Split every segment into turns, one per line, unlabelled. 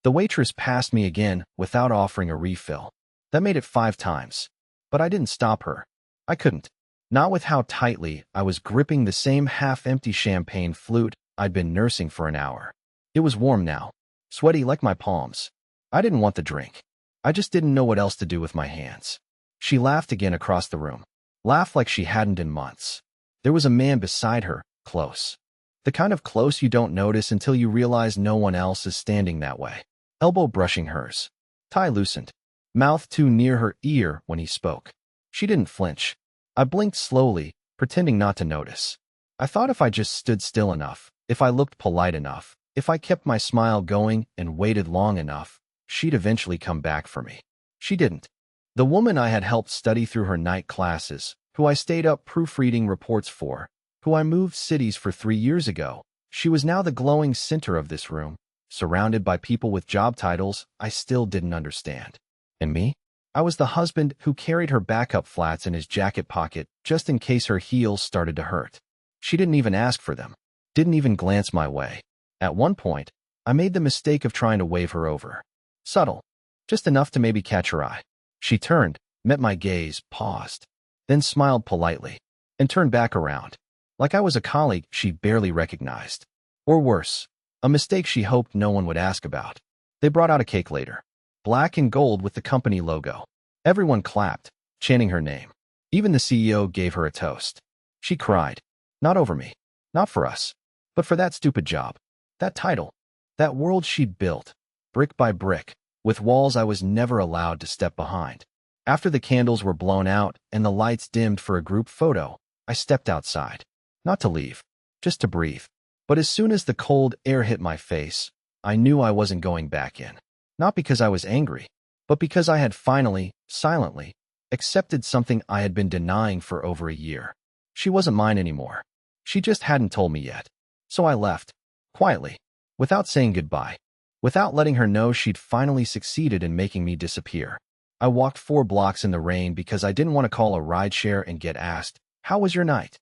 The waitress passed me again without offering a refill. That made it 5 times. But I didn't stop her. I couldn't. Not with how tightly I was gripping the same half-empty champagne flute I'd been nursing for an hour. It was warm now, sweaty like my palms. I didn't want the drink. I just didn't know what else to do with my hands. She laughed again across the room. Laughed like she hadn't in months. There was a man beside her, close. The kind of close you don't notice until you realize no one else is standing that way. Elbow brushing hers. Tie loosened. Mouth too near her ear when he spoke. She didn't flinch. I blinked slowly, pretending not to notice. I thought if I just stood still enough, if I looked polite enough, if I kept my smile going and waited long enough, she'd eventually come back for me. She didn't. The woman I had helped study through her night classes, who I stayed up proofreading reports for, who I moved cities for 3 years ago, she was now the glowing center of this room, surrounded by people with job titles I still didn't understand. And me? I was the husband who carried her backup flats in his jacket pocket just in case her heels started to hurt. She didn't even ask for them. Didn't even glance my way. At one point, I made the mistake of trying to wave her over. Subtle. Just enough to maybe catch her eye. She turned, met my gaze, paused, then smiled politely, and turned back around. Like I was a colleague she barely recognized. Or worse, a mistake she hoped no one would ask about. They brought out a cake later. Black and gold with the company logo. Everyone clapped, chanting her name. Even the CEO gave her a toast. She cried. Not over me. Not for us. But for that stupid job. That title. That world she'd built. Brick by brick. With walls I was never allowed to step behind. After the candles were blown out and the lights dimmed for a group photo, I stepped outside. Not to leave. Just to breathe. But as soon as the cold air hit my face, I knew I wasn't going back in. Not because I was angry, but because I had finally, silently, accepted something I had been denying for over a year. She wasn't mine anymore. She just hadn't told me yet. So I left, quietly, without saying goodbye, without letting her know she'd finally succeeded in making me disappear. I walked 4 blocks in the rain because I didn't want to call a rideshare and get asked, "How was your night?"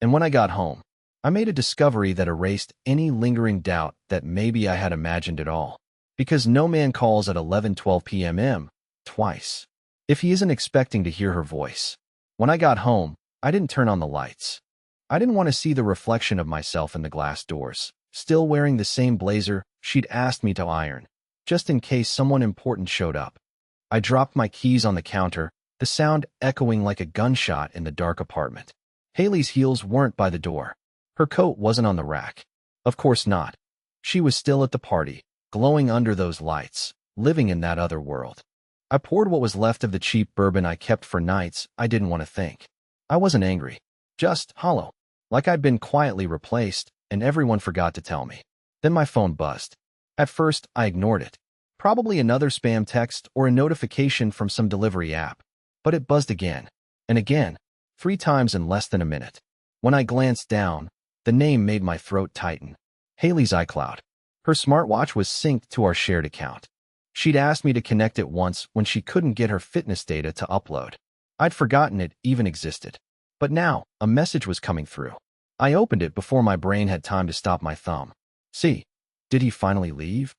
And when I got home, I made a discovery that erased any lingering doubt that maybe I had imagined it all. Because no man calls at 11:12 p.m. twice, if he isn't expecting to hear her voice. When I got home, I didn't turn on the lights. I didn't want to see the reflection of myself in the glass doors, still wearing the same blazer she'd asked me to iron, just in case someone important showed up. I dropped my keys on the counter, the sound echoing like a gunshot in the dark apartment. Haley's heels weren't by the door. Her coat wasn't on the rack. Of course not. She was still at the party, glowing under those lights, living in that other world. I poured what was left of the cheap bourbon I kept for nights I didn't want to think. I wasn't angry, just hollow, like I'd been quietly replaced and everyone forgot to tell me. Then my phone buzzed. At first, I ignored it. Probably another spam text or a notification from some delivery app. But it buzzed again, and again, 3 times in less than a minute. When I glanced down, the name made my throat tighten. Haley's iCloud. Her smartwatch was synced to our shared account. She'd asked me to connect it once when she couldn't get her fitness data to upload. I'd forgotten it even existed. But now, a message was coming through. I opened it before my brain had time to stop my thumb. See, did he finally leave?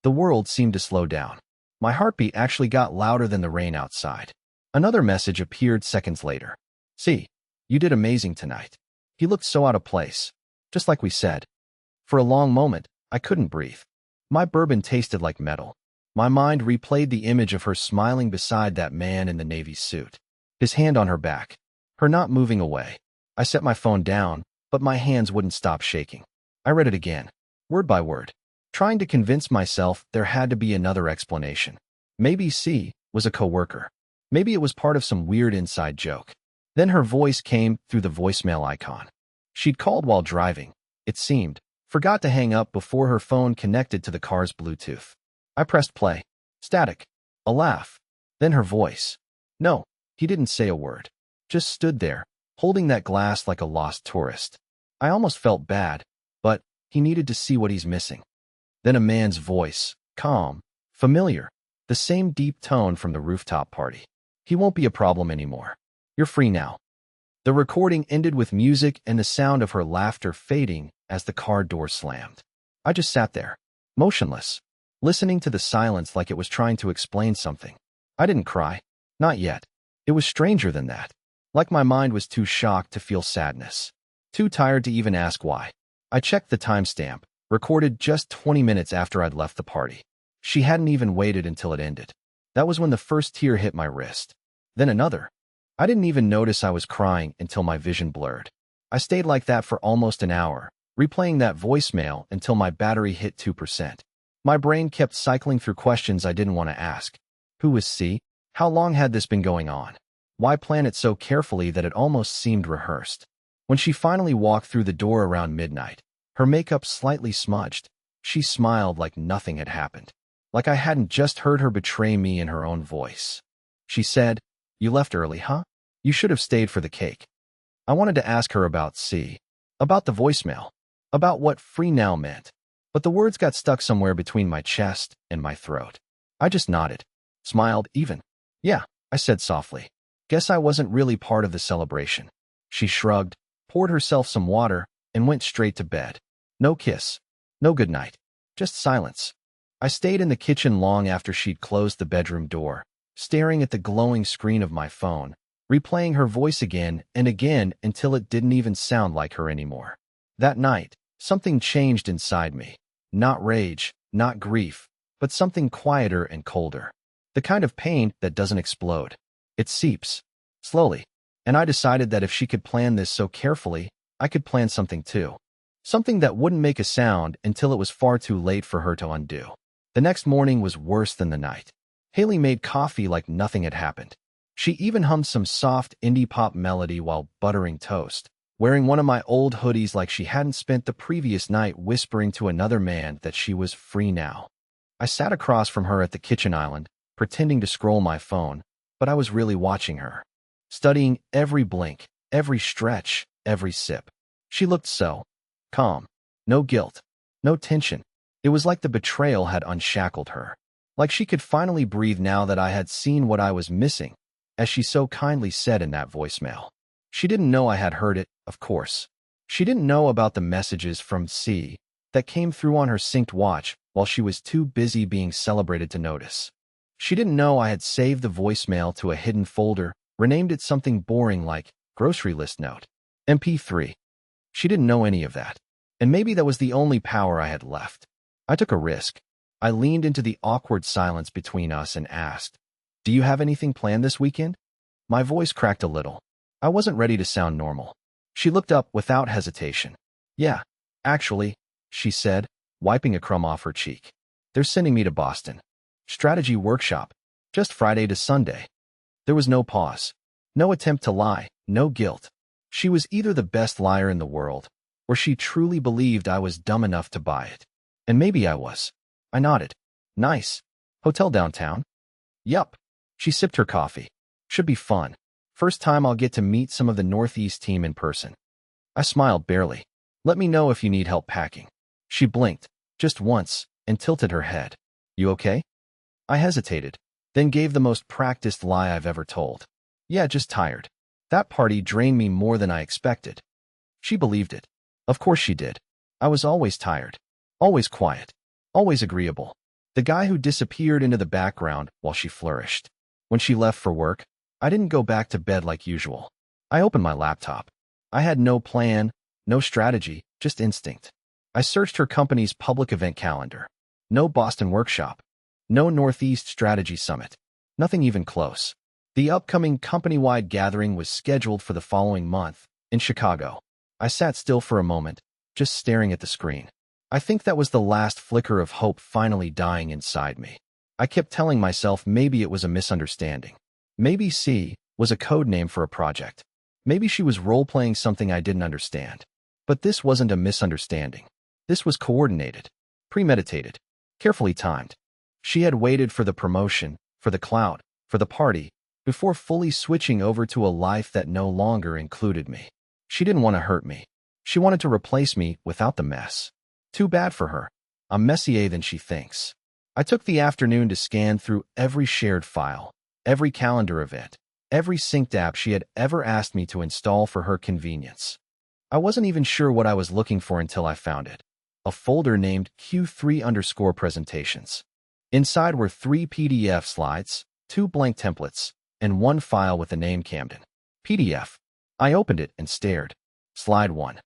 The world seemed to slow down. My heartbeat actually got louder than the rain outside. Another message appeared seconds later. See, you did amazing tonight. He looked so out of place. Just like we said. For a long moment, I couldn't breathe. My bourbon tasted like metal. My mind replayed the image of her smiling beside that man in the Navy suit. His hand on her back. Her not moving away. I set my phone down, but my hands wouldn't stop shaking. I read it again, word by word, trying to convince myself there had to be another explanation. Maybe C was a coworker. Maybe it was part of some weird inside joke. Then her voice came through the voicemail icon. She'd called while driving, it seemed. Forgot to hang up before her phone connected to the car's Bluetooth. I pressed play. Static. A laugh. Then her voice. No, he didn't say a word. Just stood there, holding that glass like a lost tourist. I almost felt bad, but he needed to see what he's missing. Then a man's voice, calm, familiar, the same deep tone from the rooftop party. He won't be a problem anymore. You're free now. The recording ended with music and the sound of her laughter fading as the car door slammed. I just sat there, motionless, listening to the silence like it was trying to explain something. I didn't cry. Not yet. It was stranger than that. Like my mind was too shocked to feel sadness. Too tired to even ask why. I checked the timestamp, recorded just 20 minutes after I'd left the party. She hadn't even waited until it ended. That was when the first tear hit my wrist. Then another. I didn't even notice I was crying until my vision blurred. I stayed like that for almost an hour, replaying that voicemail until my battery hit 2%. My brain kept cycling through questions I didn't want to ask. Who was C? How long had this been going on? Why plan it so carefully that it almost seemed rehearsed? When she finally walked through the door around midnight, her makeup slightly smudged, she smiled like nothing had happened. Like I hadn't just heard her betray me in her own voice. She said, "You left early, huh? You should have stayed for the cake." I wanted to ask her about C, about the voicemail, about what free now meant, but the words got stuck somewhere between my chest and my throat. I just nodded, smiled even. "Yeah," I said softly. "Guess I wasn't really part of the celebration." She shrugged, poured herself some water, and went straight to bed. No kiss, no goodnight, just silence. I stayed in the kitchen long after she'd closed the bedroom door, staring at the glowing screen of my phone, replaying her voice again and again until it didn't even sound like her anymore. That night, something changed inside me. Not rage, not grief, but something quieter and colder. The kind of pain that doesn't explode. It seeps, slowly. And I decided that if she could plan this so carefully, I could plan something too. Something that wouldn't make a sound until it was far too late for her to undo. The next morning was worse than the night. Haley made coffee like nothing had happened. She even hummed some soft indie pop melody while buttering toast, wearing one of my old hoodies like she hadn't spent the previous night whispering to another man that she was free now. I sat across from her at the kitchen island, pretending to scroll my phone, but I was really watching her. Studying every blink, every stretch, every sip. She looked so calm. No guilt. No tension. It was like the betrayal had unshackled her. Like she could finally breathe now that I had seen what I was missing, as she so kindly said in that voicemail. She didn't know I had heard it, of course. She didn't know about the messages from C that came through on her synced watch while she was too busy being celebrated to notice. She didn't know I had saved the voicemail to a hidden folder, renamed it something boring like grocery list note, MP3. She didn't know any of that. And maybe that was the only power I had left. I took a risk. I leaned into the awkward silence between us and asked, "Do you have anything planned this weekend?" My voice cracked a little. I wasn't ready to sound normal. She looked up without hesitation. "Yeah, actually," she said, wiping a crumb off her cheek. "They're sending me to Boston. Strategy workshop. Just Friday to Sunday." There was no pause. No attempt to lie. No guilt. She was either the best liar in the world, or she truly believed I was dumb enough to buy it. And maybe I was. I nodded. "Nice. Hotel downtown?" "Yup." She sipped her coffee. "Should be fun. First time I'll get to meet some of the Northeast team in person." I smiled barely. "Let me know if you need help packing." She blinked, just once, and tilted her head. "You okay?" I hesitated, then gave the most practiced lie I've ever told. "Yeah, just tired. That party drained me more than I expected." She believed it. Of course she did. I was always tired. Always quiet. Always agreeable. The guy who disappeared into the background while she flourished. When she left for work, I didn't go back to bed like usual. I opened my laptop. I had no plan, no strategy, just instinct. I searched her company's public event calendar. No Boston workshop. No Northeast Strategy Summit. Nothing even close. The upcoming company-wide gathering was scheduled for the following month, in Chicago. I sat still for a moment, just staring at the screen. I think that was the last flicker of hope finally dying inside me. I kept telling myself maybe it was a misunderstanding. Maybe C was a code name for a project. Maybe she was role-playing something I didn't understand. But this wasn't a misunderstanding. This was coordinated, premeditated, carefully timed. She had waited for the promotion, for the clout, for the party, before fully switching over to a life that no longer included me. She didn't want to hurt me. She wanted to replace me without the mess. Too bad for her. I'm messier than she thinks. I took the afternoon to scan through every shared file, every calendar event, every synced app she had ever asked me to install for her convenience. I wasn't even sure what I was looking for until I found it. a folder named Q3_presentations. Inside were 3 PDF slides, 2 blank templates, and 1 file with the name Camden. PDF. I opened it and stared. Slide 1.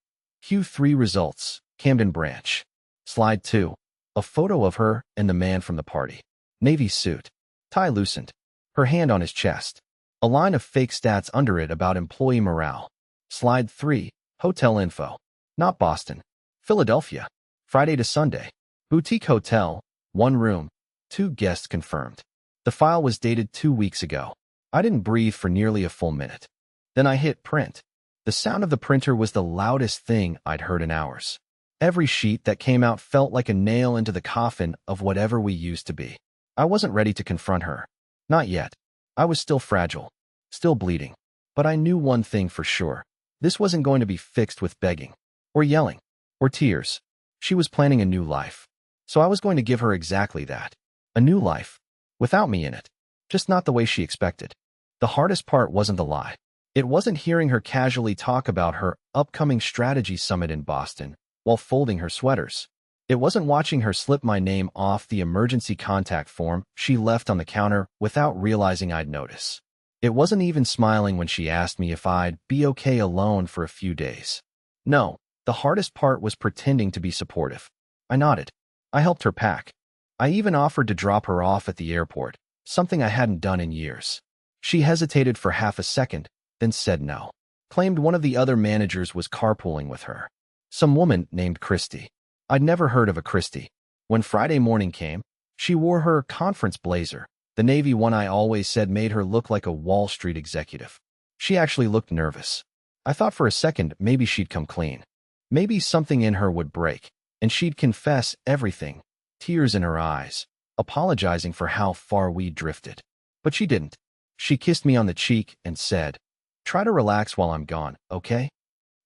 Q3 results, Camden branch. Slide 2. A photo of her and the man from the party. Navy suit. Tie loosened. Her hand on his chest. A line of fake stats under it about employee morale. Slide 3. Hotel info. Not Boston. Philadelphia. Friday to Sunday. Boutique hotel. 1 room. 2 guests confirmed. The file was dated 2 weeks ago. I didn't breathe for nearly a full minute. Then I hit print. The sound of the printer was the loudest thing I'd heard in hours. Every sheet that came out felt like a nail into the coffin of whatever we used to be. I wasn't ready to confront her. Not yet. I was still fragile, still bleeding. But I knew one thing for sure. This wasn't going to be fixed with begging, or yelling, or tears. She was planning a new life. So I was going to give her exactly that. A new life. Without me in it. Just not the way she expected. The hardest part wasn't the lie. It wasn't hearing her casually talk about her upcoming strategy summit in Boston while folding her sweaters. It wasn't watching her slip my name off the emergency contact form she left on the counter without realizing I'd notice. It wasn't even smiling when she asked me if I'd be okay alone for a few days. No, the hardest part was pretending to be supportive. I nodded. I helped her pack. I even offered to drop her off at the airport, something I hadn't done in years. She hesitated for half a second, then said no. Claimed one of the other managers was carpooling with her. Some woman named Christy. I'd never heard of a Christy. When Friday morning came, she wore her conference blazer, the navy one I always said made her look like a Wall Street executive. She actually looked nervous. I thought for a second maybe she'd come clean. Maybe something in her would break, and she'd confess everything, tears in her eyes, apologizing for how far we'd drifted. But she didn't. She kissed me on the cheek and said, "Try to relax while I'm gone, okay?"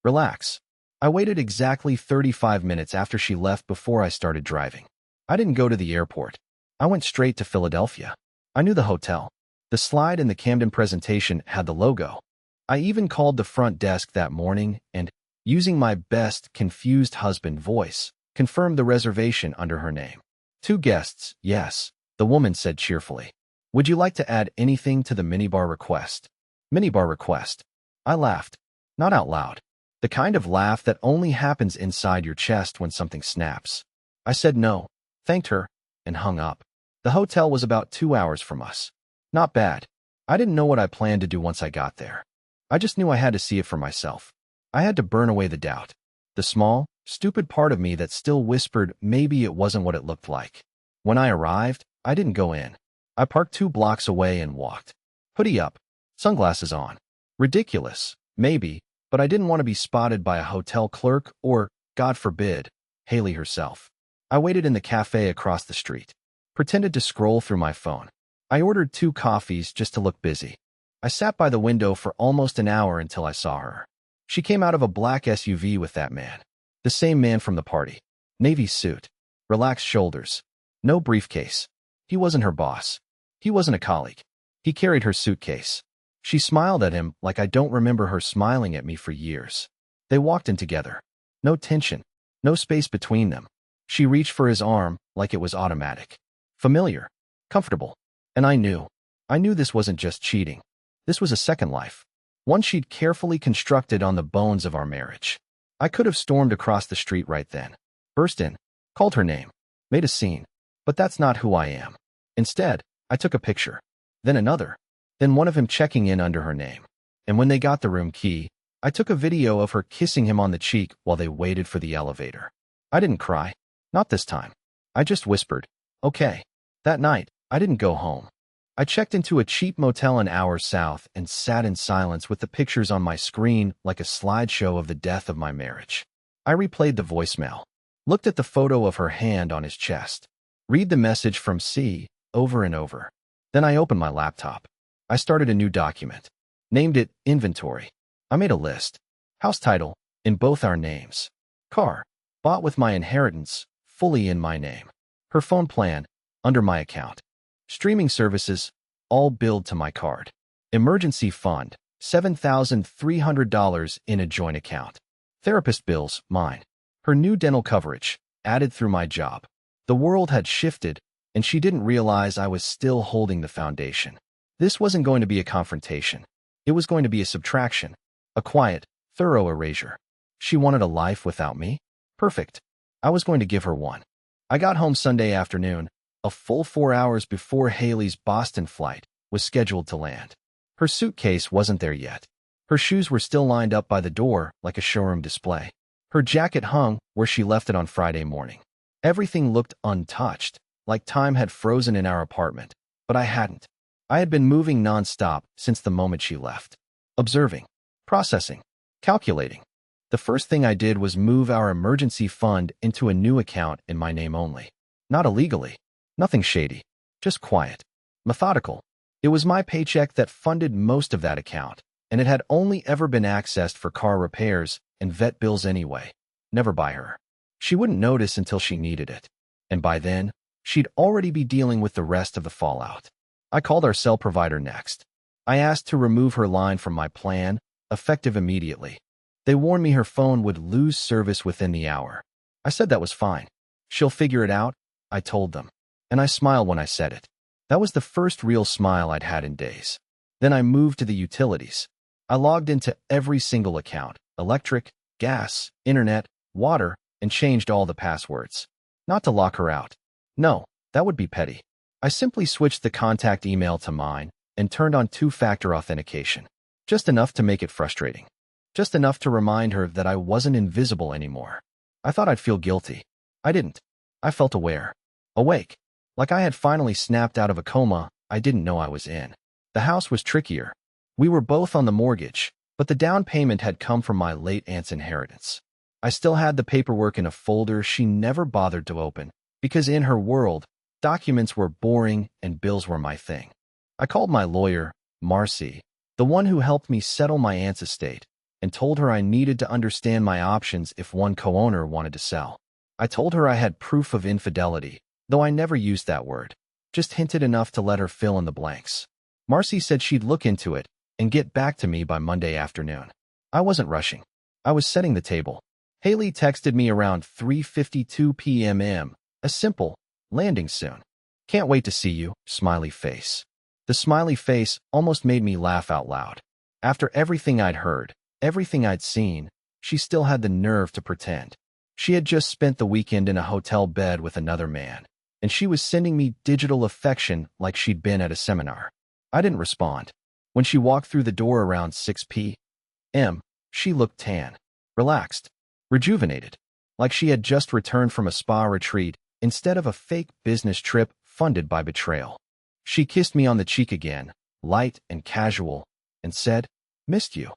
Relax. I waited exactly 35 minutes after she left before I started driving. I didn't go to the airport. I went straight to Philadelphia. I knew the hotel. The slide in the Camden presentation had the logo. I even called the front desk that morning and, using my best confused husband voice, confirmed the reservation under her name. 2 guests, yes, the woman said cheerfully. Would you like to add anything to the minibar request? Minibar request. I laughed. Not out loud. The kind of laugh that only happens inside your chest when something snaps. I said no, thanked her, and hung up. The hotel was about 2 hours from us. Not bad. I didn't know what I planned to do once I got there. I just knew I had to see it for myself. I had to burn away the doubt. The small, stupid part of me that still whispered maybe it wasn't what it looked like. When I arrived, I didn't go in. I parked 2 blocks away and walked. Hoodie up, sunglasses on. Ridiculous, maybe, but I didn't want to be spotted by a hotel clerk or, God forbid, Haley herself. I waited in the cafe across the street. Pretended to scroll through my phone. I ordered 2 coffees just to look busy. I sat by the window for almost an hour until I saw her. She came out of a black SUV with that man. The same man from the party. Navy suit. Relaxed shoulders. No briefcase. He wasn't her boss. He wasn't a colleague. He carried her suitcase. She smiled at him like I don't remember her smiling at me for years. They walked in together. No tension. No space between them. She reached for his arm like it was automatic. Familiar. Comfortable. And I knew this wasn't just cheating. This was a second life. One she'd carefully constructed on the bones of our marriage. I could have stormed across the street right then. Burst in. Called her name. Made a scene. But that's not who I am. Instead, I took a picture. Then another. Then one of him checking in under her name. And when they got the room key, I took a video of her kissing him on the cheek while they waited for the elevator. I didn't cry. Not this time. I just whispered, okay. That night, I didn't go home. I checked into a cheap motel an hour south and sat in silence with the pictures on my screen like a slideshow of the death of my marriage. I replayed the voicemail. Looked at the photo of her hand on his chest. Read the message from C over and over. Then I opened my laptop. I started a new document. Named it Inventory. I made a list. House title, in both our names. Car, bought with my inheritance, fully in my name. Her phone plan, under my account. Streaming services, all billed to my card. Emergency fund, $7,300 in a joint account. Therapist bills, mine. Her new dental coverage, added through my job. The world had shifted, and she didn't realize I was still holding the foundation. This wasn't going to be a confrontation. It was going to be a subtraction, a quiet, thorough erasure. She wanted a life without me? Perfect. I was going to give her one. I got home Sunday afternoon, a full 4 hours before Haley's Boston flight was scheduled to land. Her suitcase wasn't there yet. Her shoes were still lined up by the door like a showroom display. Her jacket hung where she left it on Friday morning. Everything looked untouched, like time had frozen in our apartment, but I hadn't. I had been moving nonstop since the moment she left. Observing, processing, calculating. The first thing I did was move our emergency fund into a new account in my name only. Not illegally. Nothing shady. Just quiet. Methodical. It was my paycheck that funded most of that account, and it had only ever been accessed for car repairs and vet bills anyway. Never by her. She wouldn't notice until she needed it. And by then, she'd already be dealing with the rest of the fallout. I called our cell provider next. I asked to remove her line from my plan, effective immediately. They warned me her phone would lose service within the hour. I said that was fine. She'll figure it out, I told them. And I smiled when I said it. That was the first real smile I'd had in days. Then I moved to the utilities. I logged into every single account, electric, gas, internet, water, and changed all the passwords. Not to lock her out. No, that would be petty. I simply switched the contact email to mine and turned on two-factor authentication. Just enough to make it frustrating. Just enough to remind her that I wasn't invisible anymore. I thought I'd feel guilty. I didn't. I felt aware. Awake. Like I had finally snapped out of a coma I didn't know I was in. The house was trickier. We were both on the mortgage, but the down payment had come from my late aunt's inheritance. I still had the paperwork in a folder she never bothered to open, because in her world, documents were boring and bills were my thing. I called my lawyer, Marcy, the one who helped me settle my aunt's estate, and told her I needed to understand my options if one co-owner wanted to sell. I told her I had proof of infidelity, though I never used that word, just hinted enough to let her fill in the blanks. Marcy said she'd look into it and get back to me by Monday afternoon. I wasn't rushing. I was setting the table. Haley texted me around 3:52 p.m. A simple, landing soon. Can't wait to see you, smiley face. The smiley face almost made me laugh out loud. After everything I'd heard, everything I'd seen, she still had the nerve to pretend. She had just spent the weekend in a hotel bed with another man, and she was sending me digital affection like she'd been at a seminar. I didn't respond. When she walked through the door around 6 p.m., she looked tan, relaxed, rejuvenated, like she had just returned from a spa retreat instead of a fake business trip funded by betrayal. She kissed me on the cheek again, light and casual, and said, "Missed you."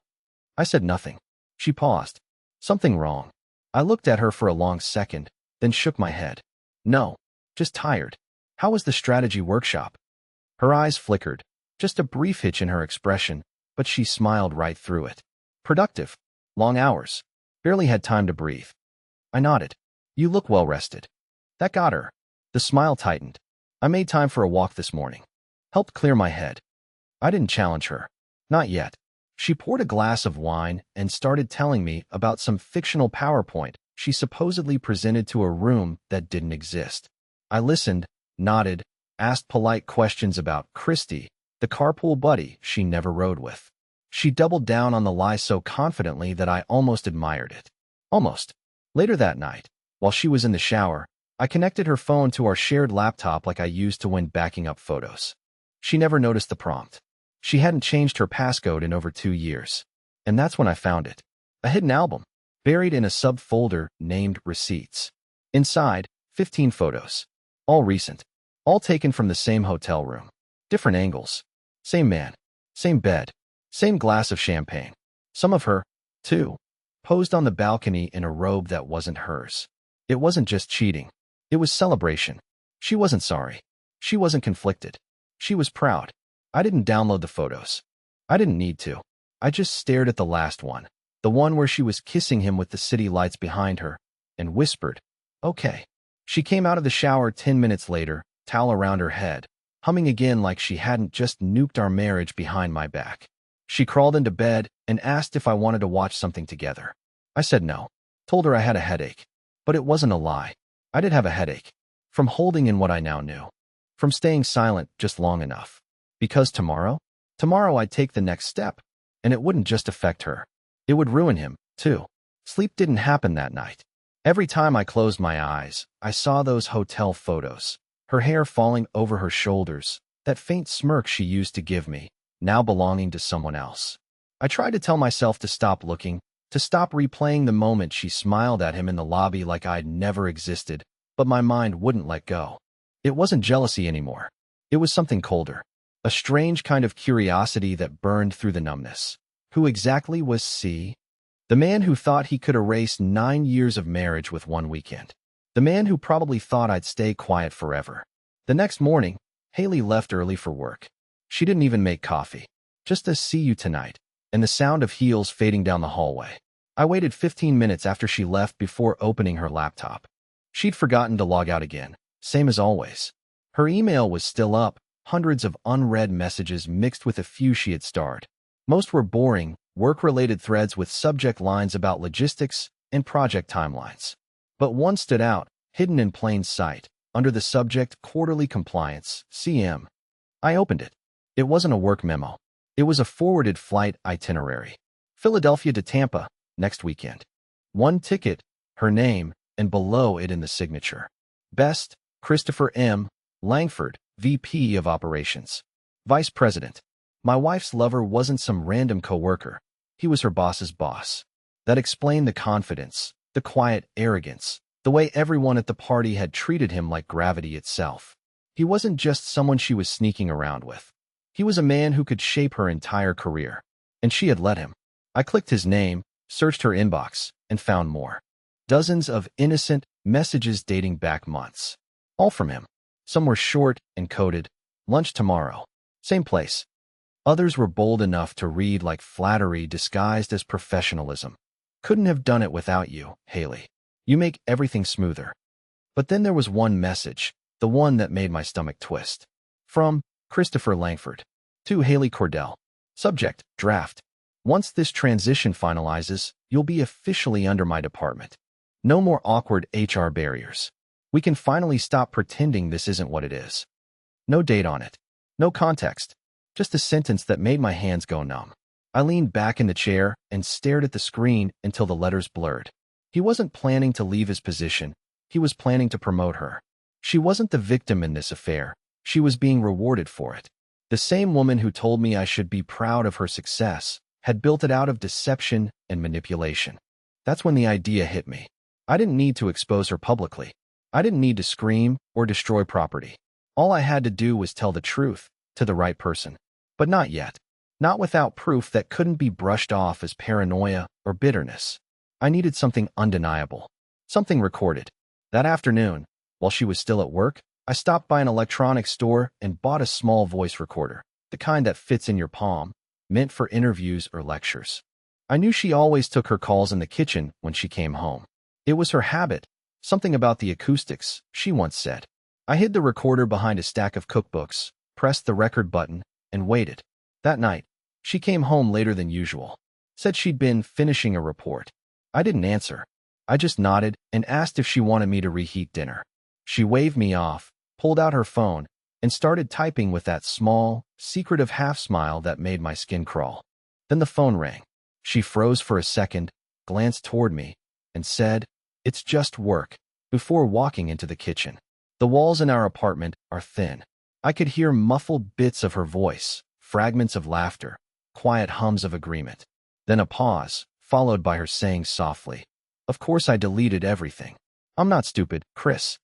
I said nothing. She paused. Something wrong. I looked at her for a long second, then shook my head. No, just tired. How was the strategy workshop? Her eyes flickered, just a brief hitch in her expression, but she smiled right through it. Productive. Long hours. Barely had time to breathe. I nodded. You look well rested. That got her. The smile tightened. I made time for a walk this morning. Helped clear my head. I didn't challenge her. Not yet. She poured a glass of wine and started telling me about some fictional PowerPoint she supposedly presented to a room that didn't exist. I listened, nodded, asked polite questions about Christy, the carpool buddy she never rode with. She doubled down on the lie so confidently that I almost admired it. Almost. Later that night, while she was in the shower, I connected her phone to our shared laptop like I used to when backing up photos. She never noticed the prompt. She hadn't changed her passcode in over 2 years. And that's when I found it. A hidden album, buried in a subfolder named Receipts. Inside, 15 photos. All recent. All taken from the same hotel room. Different angles. Same man. Same bed. Same glass of champagne. Some of her, too, posed on the balcony in a robe that wasn't hers. It wasn't just cheating. It was celebration. She wasn't sorry. She wasn't conflicted. She was proud. I didn't download the photos. I didn't need to. I just stared at the last one, the one where she was kissing him with the city lights behind her, and whispered, "Okay." She came out of the shower 10 minutes later, towel around her head, humming again like she hadn't just nuked our marriage behind my back. She crawled into bed and asked if I wanted to watch something together. I said no. Told her I had a headache. But it wasn't a lie. I did have a headache. From holding in what I now knew. From staying silent just long enough. Because tomorrow I'd take the next step. And it wouldn't just affect her. It would ruin him, too. Sleep didn't happen that night. Every time I closed my eyes, I saw those hotel photos. Her hair falling over her shoulders, that faint smirk she used to give me, now belonging to someone else. I tried to tell myself to stop looking, to stop replaying the moment she smiled at him in the lobby like I'd never existed, but my mind wouldn't let go. It wasn't jealousy anymore. It was something colder. A strange kind of curiosity that burned through the numbness. Who exactly was C? The man who thought he could erase 9 years of marriage with one weekend. The man who probably thought I'd stay quiet forever. The next morning, Haley left early for work. She didn't even make coffee. Just a "see you tonight," and the sound of heels fading down the hallway. I waited 15 minutes after she left before opening her laptop. She'd forgotten to log out again, same as always. Her email was still up, hundreds of unread messages mixed with a few she had starred. Most were boring, work-related threads with subject lines about logistics and project timelines. But one stood out, hidden in plain sight, under the subject Quarterly Compliance, CM. I opened it. It wasn't a work memo. It was a forwarded flight itinerary. Philadelphia to Tampa, next weekend. One ticket, her name, and below it in the signature. Best, Christopher M. Langford, VP of Operations. Vice President. My wife's lover wasn't some random coworker. He was her boss's boss. That explained the confidence, the quiet arrogance, the way everyone at the party had treated him like gravity itself. He wasn't just someone she was sneaking around with. He was a man who could shape her entire career. And she had let him. I clicked his name, searched her inbox, and found more. Dozens of innocent messages dating back months. All from him. Some were short and coded. Lunch tomorrow. Same place. Others were bold enough to read like flattery disguised as professionalism. Couldn't have done it without you, Haley. You make everything smoother. But then there was one message, the one that made my stomach twist. From Christopher Langford. To Haley Cordell. Subject, draft. Once this transition finalizes, you'll be officially under my department. No more awkward HR barriers. We can finally stop pretending this isn't what it is. No date on it. No context. Just a sentence that made my hands go numb. I leaned back in the chair and stared at the screen until the letters blurred. He wasn't planning to leave his position. He was planning to promote her. She wasn't the victim in this affair. She was being rewarded for it. The same woman who told me I should be proud of her success had built it out of deception and manipulation. That's when the idea hit me. I didn't need to expose her publicly. I didn't need to scream or destroy property. All I had to do was tell the truth to the right person. But not yet. Not without proof that couldn't be brushed off as paranoia or bitterness. I needed something undeniable. Something recorded. That afternoon, while she was still at work, I stopped by an electronics store and bought a small voice recorder, the kind that fits in your palm, meant for interviews or lectures. I knew she always took her calls in the kitchen when she came home. It was her habit, something about the acoustics, she once said. I hid the recorder behind a stack of cookbooks, pressed the record button, and waited. That night, she came home later than usual. Said she'd been finishing a report. I didn't answer. I just nodded and asked if she wanted me to reheat dinner. She waved me off, pulled out her phone, and started typing with that small, secretive half-smile that made my skin crawl. Then the phone rang. She froze for a second, glanced toward me, and said, "It's just work," before walking into the kitchen. The walls in our apartment are thin. I could hear muffled bits of her voice, fragments of laughter, quiet hums of agreement. Then a pause, followed by her saying softly, "Of course I deleted everything. I'm not stupid, Chris."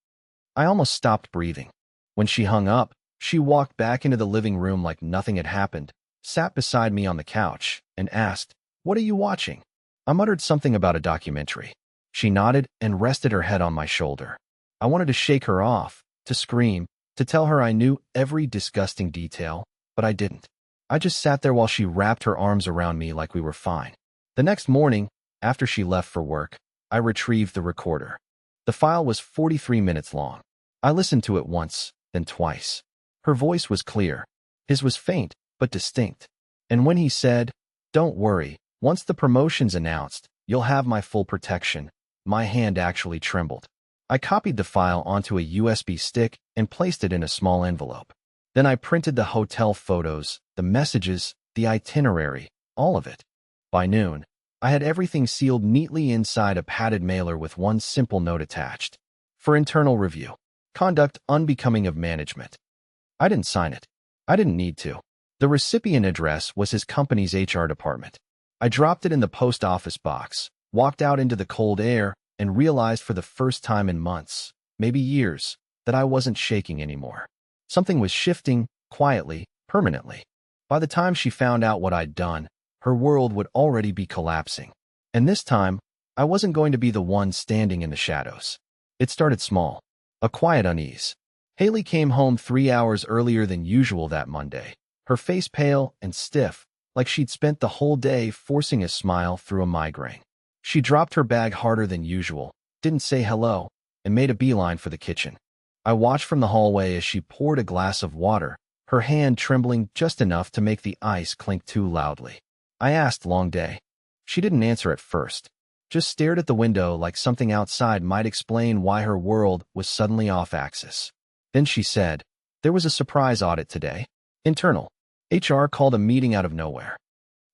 I almost stopped breathing. When she hung up, she walked back into the living room like nothing had happened, sat beside me on the couch, and asked, "What are you watching?" I muttered something about a documentary. She nodded and rested her head on my shoulder. I wanted to shake her off, to scream, to tell her I knew every disgusting detail, but I didn't. I just sat there while she wrapped her arms around me like we were fine. The next morning, after she left for work, I retrieved the recorder. The file was 43 minutes long. I listened to it once, then twice. Her voice was clear. His was faint, but distinct. And when he said, "Don't worry, once the promotion's announced, you'll have my full protection," my hand actually trembled. I copied the file onto a USB stick and placed it in a small envelope. Then I printed the hotel photos, the messages, the itinerary, all of it. By noon, I had everything sealed neatly inside a padded mailer with one simple note attached. For internal review. Conduct unbecoming of management. I didn't sign it. I didn't need to. The recipient address was his company's HR department. I dropped it in the post office box, walked out into the cold air, and realized for the first time in months, maybe years, that I wasn't shaking anymore. Something was shifting, quietly, permanently. By the time she found out what I'd done, her world would already be collapsing. And this time, I wasn't going to be the one standing in the shadows. It started small. A quiet unease. Haley came home 3 hours earlier than usual that Monday, her face pale and stiff, like she'd spent the whole day forcing a smile through a migraine. She dropped her bag harder than usual, didn't say hello, and made a beeline for the kitchen. I watched from the hallway as she poured a glass of water, her hand trembling just enough to make the ice clink too loudly. I asked, "Long day?" She didn't answer at first, just stared at the window like something outside might explain why her world was suddenly off axis. Then she said, "There was a surprise audit today. Internal. HR called a meeting out of nowhere."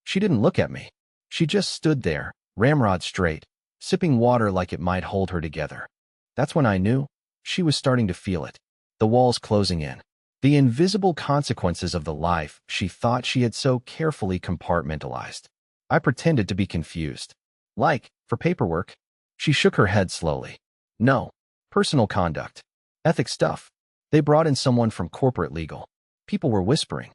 She didn't look at me. She just stood there, ramrod straight, sipping water like it might hold her together. That's when I knew she was starting to feel it. The walls closing in. The invisible consequences of the life she thought she had so carefully compartmentalized. I pretended to be confused. Like, for paperwork? She shook her head slowly. No. Personal conduct. Ethics stuff. They brought in someone from corporate legal. People were whispering.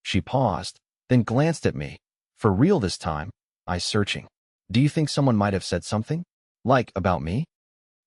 She paused, then glanced at me. For real this time? Eyes searching. Do you think someone might have said something? Like, about me?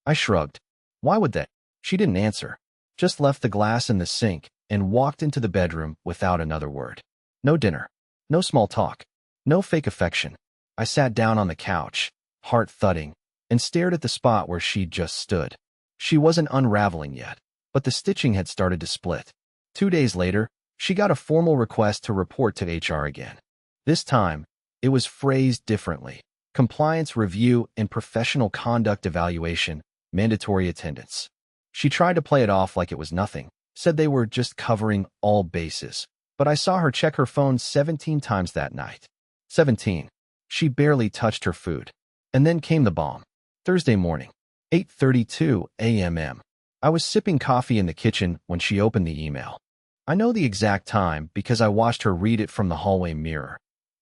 I shrugged. Why would they? She didn't answer. Just left the glass in the sink and walked into the bedroom without another word. No dinner. No small talk. No fake affection. I sat down on the couch, heart thudding, and stared at the spot where she'd just stood. She wasn't unraveling yet, but the stitching had started to split. 2 days later, she got a formal request to report to HR again. This time, it was phrased differently. Compliance review and professional conduct evaluation, mandatory attendance. She tried to play it off like it was nothing, said they were just covering all bases. But I saw her check her phone 17 times that night. 17. She barely touched her food. And then came the bomb. Thursday morning, 8:32 a.m. I was sipping coffee in the kitchen when she opened the email. I know the exact time because I watched her read it from the hallway mirror.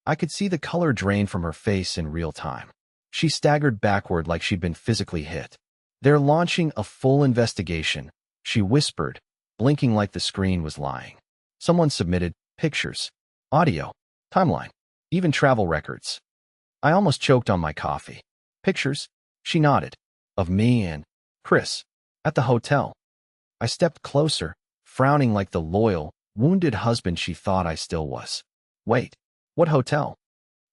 I could see the color drain from her face in real time. She staggered backward like she'd been physically hit. "They're launching a full investigation," she whispered, blinking like the screen was lying. Someone submitted pictures, audio, timeline, even travel records. I almost choked on my coffee. Pictures? She nodded. Of me and Chris at the hotel. I stepped closer, frowning like the loyal, wounded husband she thought I still was. Wait, what hotel?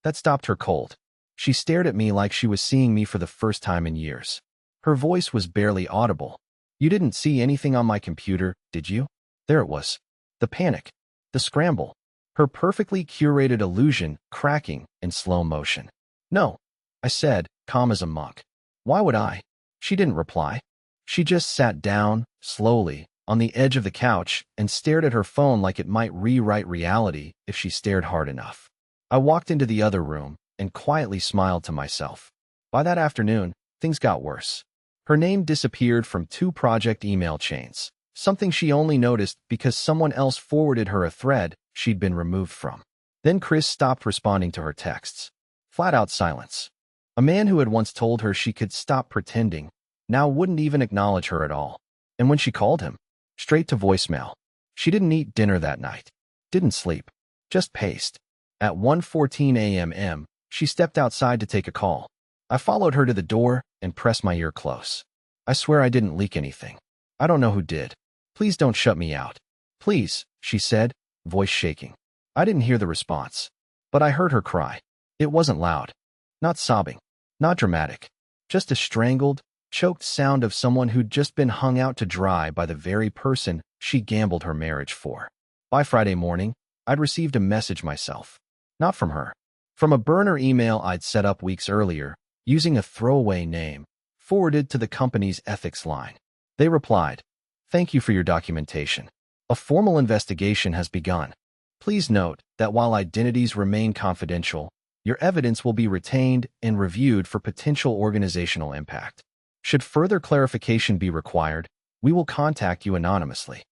That stopped her cold. She stared at me like she was seeing me for the first time in years. Her voice was barely audible. "You didn't see anything on my computer, did you?" There it was. The panic. The scramble. Her perfectly curated illusion cracking in slow motion. "No," I said, calm as a monk. "Why would I?" She didn't reply. She just sat down, slowly, on the edge of the couch and stared at her phone like it might rewrite reality if she stared hard enough. I walked into the other room and quietly smiled to myself. By that afternoon, things got worse. Her name disappeared from 2 project email chains, something she only noticed because someone else forwarded her a thread she'd been removed from. Then Chris stopped responding to her texts. Flat-out silence. A man who had once told her she could stop pretending now wouldn't even acknowledge her at all. And when she called him, straight to voicemail. She didn't eat dinner that night. Didn't sleep. Just paced. At 1:14 a.m., she stepped outside to take a call. I followed her to the door and pressed my ear close. "I swear I didn't leak anything. I don't know who did. Please don't shut me out." "Please," she said, voice shaking. I didn't hear the response, but I heard her cry. It wasn't loud. Not sobbing. Not dramatic. Just a strangled, choked sound of someone who'd just been hung out to dry by the very person she gambled her marriage for. By Friday morning, I'd received a message myself. Not from her. From a burner email I'd set up weeks earlier, using a throwaway name, forwarded to the company's ethics line. They replied, "Thank you for your documentation. A formal investigation has begun. Please note that while identities remain confidential, your evidence will be retained and reviewed for potential organizational impact. Should further clarification be required, we will contact you anonymously."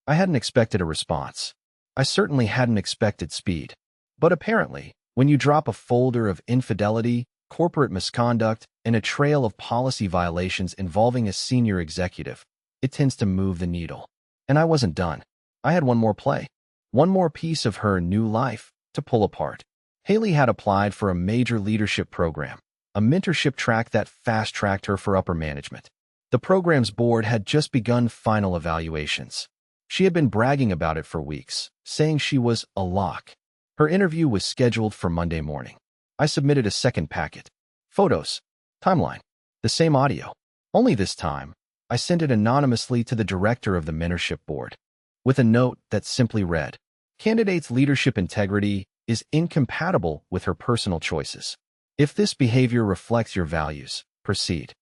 I hadn't expected a response. I certainly hadn't expected speed. But apparently, when you drop a folder of infidelity, corporate misconduct, and a trail of policy violations involving a senior executive, it tends to move the needle. And I wasn't done. I had one more play. One more piece of her new life to pull apart. Haley had applied for a major leadership program, a mentorship track that fast-tracked her for upper management. The program's board had just begun final evaluations. She had been bragging about it for weeks, saying she was a lock. Her interview was scheduled for Monday morning. I submitted a second packet. Photos. Timeline. The same audio. Only this time, I sent it anonymously to the director of the mentorship board, with a note that simply read, "Candidate's leadership integrity is incompatible with her personal choices. If this behavior reflects your values, proceed."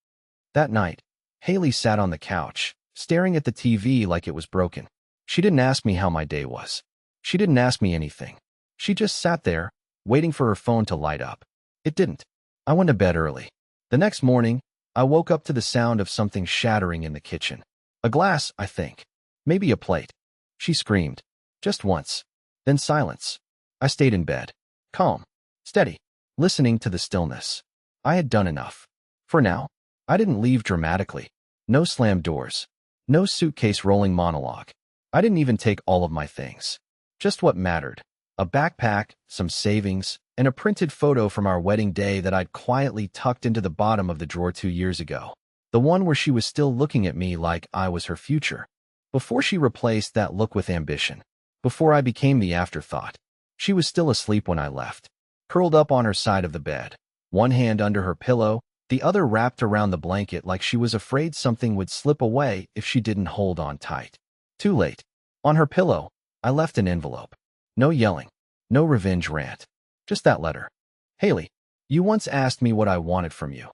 That night, Haley sat on the couch, staring at the TV like it was broken. She didn't ask me how my day was. She didn't ask me anything. She just sat there, waiting for her phone to light up. It didn't. I went to bed early. The next morning, I woke up to the sound of something shattering in the kitchen. A glass, I think. Maybe a plate. She screamed. Just once. Then silence. I stayed in bed. Calm. Steady. Listening to the stillness. I had done enough. For now. I didn't leave dramatically. No slammed doors. No suitcase rolling monologue. I didn't even take all of my things. Just what mattered. A backpack, some savings, and a printed photo from our wedding day that I'd quietly tucked into the bottom of the drawer 2 years ago. The one where she was still looking at me like I was her future. Before she replaced that look with ambition. Before I became the afterthought. She was still asleep when I left. Curled up on her side of the bed. One hand under her pillow, the other wrapped around the blanket like she was afraid something would slip away if she didn't hold on tight. Too late. On her pillow, I left an envelope. No yelling. No revenge rant. Just that letter. "Haley, you once asked me what I wanted from you.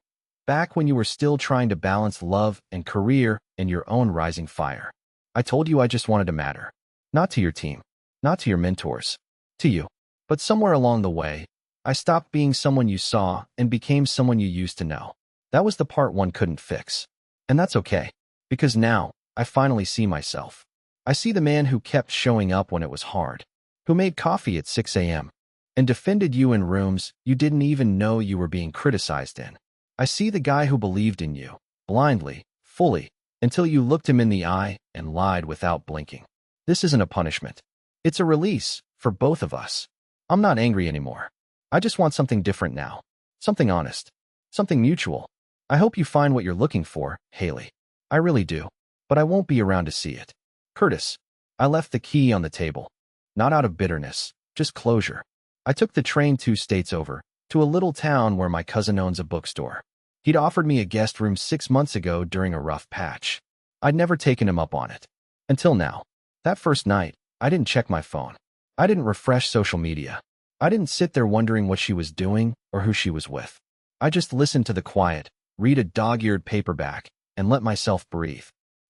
Back when you were still trying to balance love and career and your own rising fire. I told you I just wanted to matter. Not to your team. Not to your mentors. To you. But somewhere along the way, I stopped being someone you saw and became someone you used to know. That was the part one couldn't fix. And that's okay. Because now, I finally see myself. I see the man who kept showing up when it was hard. Who made coffee at 6 a.m. and defended you in rooms you didn't even know you were being criticized in. I see the guy who believed in you, blindly, fully, until you looked him in the eye and lied without blinking. This isn't a punishment. It's a release for both of us. I'm not angry anymore. I just want something different now. Something honest. Something mutual. I hope you find what you're looking for, Haley. I really do. But I won't be around to see it. Curtis." I left the key on the table. Not out of bitterness, just closure. I took the train 2 states over, to a little town where my cousin owns a bookstore. He'd offered me a guest room 6 months ago during a rough patch. I'd never taken him up on it. Until now. That first night, I didn't check my phone. I didn't refresh social media. I didn't sit there wondering what she was doing or who she was with. I just listened to the quiet, read a dog-eared paperback, and let myself breathe.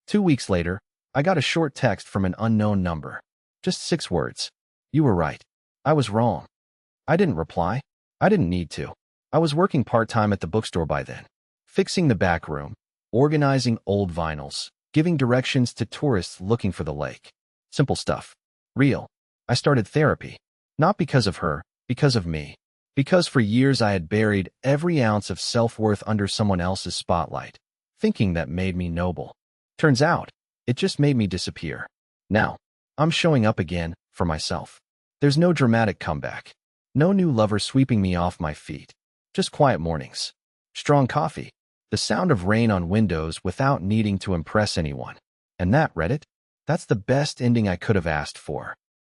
2 weeks later, I got a short text from an unknown number. Just 6 words. "You were right. I was wrong." I didn't reply. I didn't need to. I was working part-time at the bookstore by then. Fixing the back room, organizing old vinyls, giving directions to tourists looking for the lake. Simple stuff. Real. I started therapy. Not because of her, because of me. Because for years I had buried every ounce of self-worth under someone else's spotlight, thinking that made me noble. Turns out, it just made me disappear. Now, I'm showing up again, for myself. There's no dramatic comeback. No new lover sweeping me off my feet. Just quiet mornings. Strong coffee. The sound of rain on windows without needing to impress anyone. And that, Reddit? That's the best ending I could have asked for.